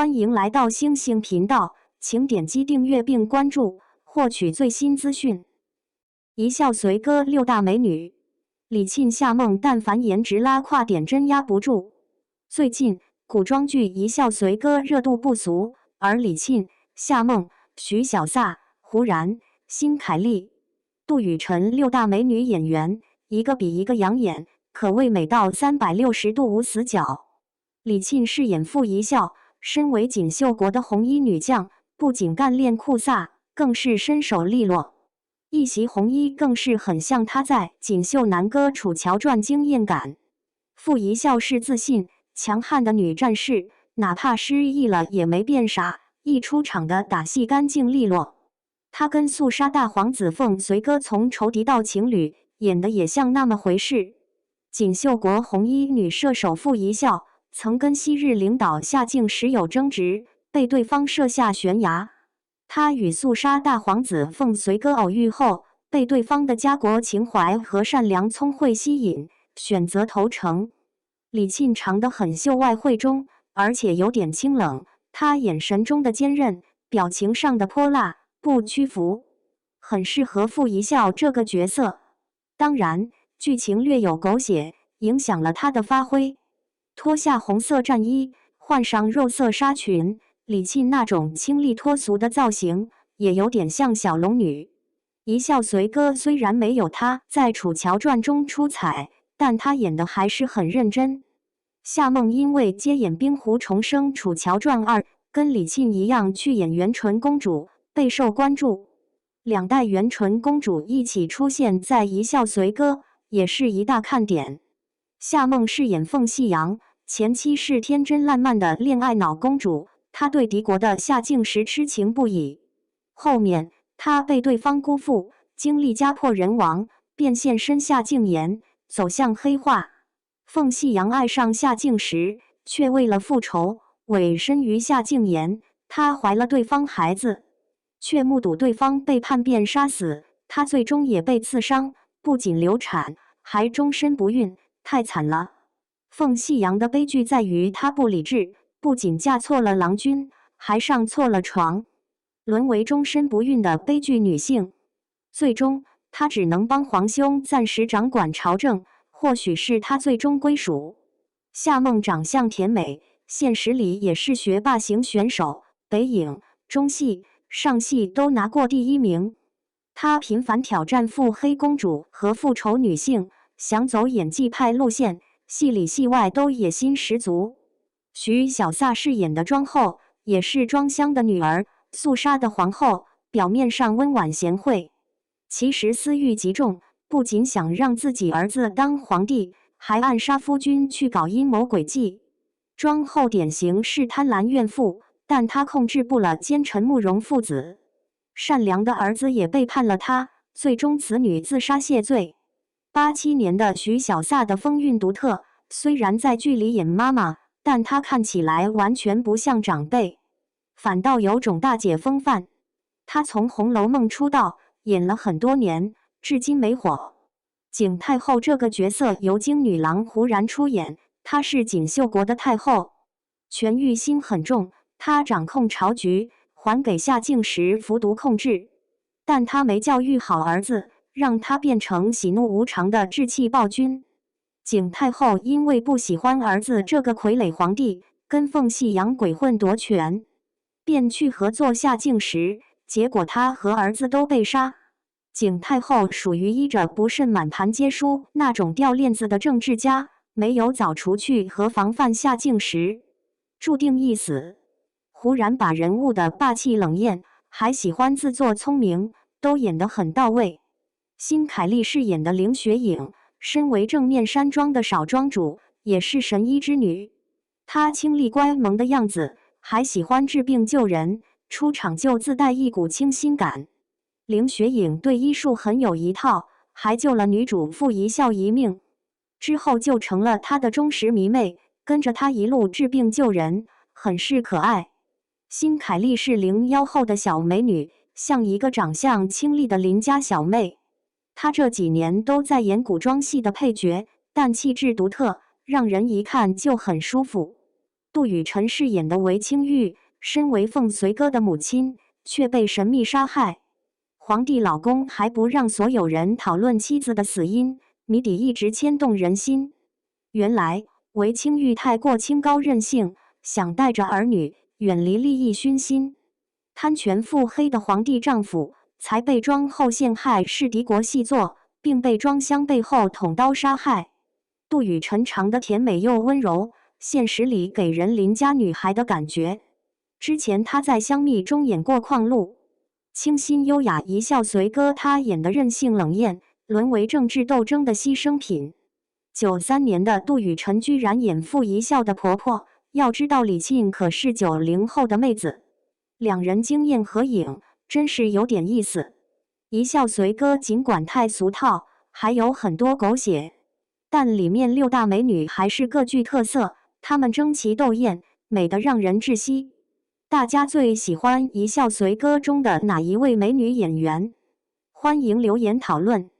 欢迎来到星星频道，请点击订阅并关注，获取最新资讯。一笑随歌六大美女，李沁、夏梦，但凡颜值拉胯点真压不住。最近古装剧《一笑随歌》热度不俗，而李沁、夏梦、徐小飒、胡然、辛凯丽、杜雨辰六大美女演员，一个比一个养眼，可谓美到360度无死角。李沁饰演傅一笑，身为锦绣国的红衣女将，不仅干练酷飒，更是身手利落。一袭红衣更是很像她在《锦绣南歌·楚乔传》惊艳感。傅一笑是自信、强悍的女战士，哪怕失忆了也没变傻，一出场的打戏干净利落。她跟肃杀大皇子凤随歌从仇敌到情侣，演的也像那么回事。锦绣国红衣女射手傅一笑曾跟昔日领导夏敬时有争执，被对方射下悬崖。他与肃杀大皇子凤随歌偶遇后，被对方的家国情怀和善良聪慧吸引，选择投诚。李沁长得很秀外慧中，而且有点清冷，她眼神中的坚韧，表情上的泼辣，不屈服，很适合傅一笑这个角色。当然，剧情略有狗血，影响了她的发挥。脱下红色战衣，换上肉色纱裙，李沁那种清丽脱俗的造型，也有点像小龙女。一笑随歌虽然没有她在《楚乔传》中出彩，但她演的还是很认真。夏梦因为接演《冰湖重生·楚乔传2》，跟李沁一样去演元纯公主，备受关注。两代元纯公主一起出现在《一笑随歌》，也是一大看点。夏梦饰演凤夕阳，前妻是天真烂漫的恋爱脑公主，她对敌国的夏敬时痴情不已。后面她被对方辜负，经历家破人亡，便现身夏敬言，走向黑化。凤夕阳爱上夏敬时，却为了复仇，委身于夏敬言。她怀了对方孩子，却目睹对方被叛变杀死，她最终也被刺伤，不仅流产，还终身不孕，太惨了。凤夕阳的悲剧在于她不理智，不仅嫁错了郎君，还上错了床，沦为终身不孕的悲剧女性。最终，她只能帮皇兄暂时掌管朝政，或许是她最终归属。夏梦长相甜美，现实里也是学霸型选手，北影、中戏、上戏都拿过第1名。她频繁挑战腹黑公主和复仇女性，想走演技派路线，戏里戏外都野心十足。徐小飒饰演的庄后，也是庄襄的女儿，肃杀的皇后，表面上温婉贤惠，其实私欲极重，不仅想让自己儿子当皇帝，还暗杀夫君去搞阴谋诡计。庄后典型是贪婪怨妇，但她控制不了奸臣慕容父子，善良的儿子也背叛了她，最终此女自杀谢罪。87年的徐小飒的风韵独特，虽然在剧里演妈妈，但她看起来完全不像长辈，反倒有种大姐风范。她从《红楼梦》出道，演了很多年，至今没火。景太后这个角色由京女郎胡然出演，她是锦绣国的太后，权欲心很重，她掌控朝局，还给夏敬时服毒控制，但她没教育好儿子，让他变成喜怒无常的志气暴君。景太后因为不喜欢儿子这个傀儡皇帝，跟凤夕阳鬼混夺权，便去合作夏敬时，结果他和儿子都被杀。景太后属于依着不慎满盘皆输那种掉链子的政治家，没有早除去和防范夏敬时，注定一死。胡然把人物的霸气冷艳，还喜欢自作聪明，都演得很到位。辛凯丽饰演的凌雪影，身为正面山庄的少庄主，也是神医之女。她清丽乖萌的样子，还喜欢治病救人，出场就自带一股清新感。凌雪影对医术很有一套，还救了女主傅一笑一命，之后就成了她的忠实迷妹，跟着她一路治病救人，很是可爱。辛凯丽是01后的小美女，像一个长相清丽的邻家小妹。她这几年都在演古装戏的配角，但气质独特，让人一看就很舒服。杜雨辰饰演的韦清玉，身为凤随哥的母亲，却被神秘杀害。皇帝老公还不让所有人讨论妻子的死因，谜底一直牵动人心。原来韦清玉太过清高任性，想带着儿女远离利益熏心、贪权腹黑的皇帝丈夫，才被庄后陷害是敌国细作，并被庄襄背后捅刀杀害。杜雨辰长得甜美又温柔，现实里给人邻家女孩的感觉。之前她在《香蜜》中演过邝露，清新优雅一笑随歌，她演的任性冷艳，沦为政治斗争的牺牲品。93年的杜雨辰居然演傅一笑的婆婆，要知道李沁可是90后的妹子，两人惊艳合影，真是有点意思。一笑随歌尽管太俗套，还有很多狗血，但里面6大美女还是各具特色，她们争奇斗艳，美得让人窒息。大家最喜欢《一笑随歌》中的哪一位美女演员？欢迎留言讨论。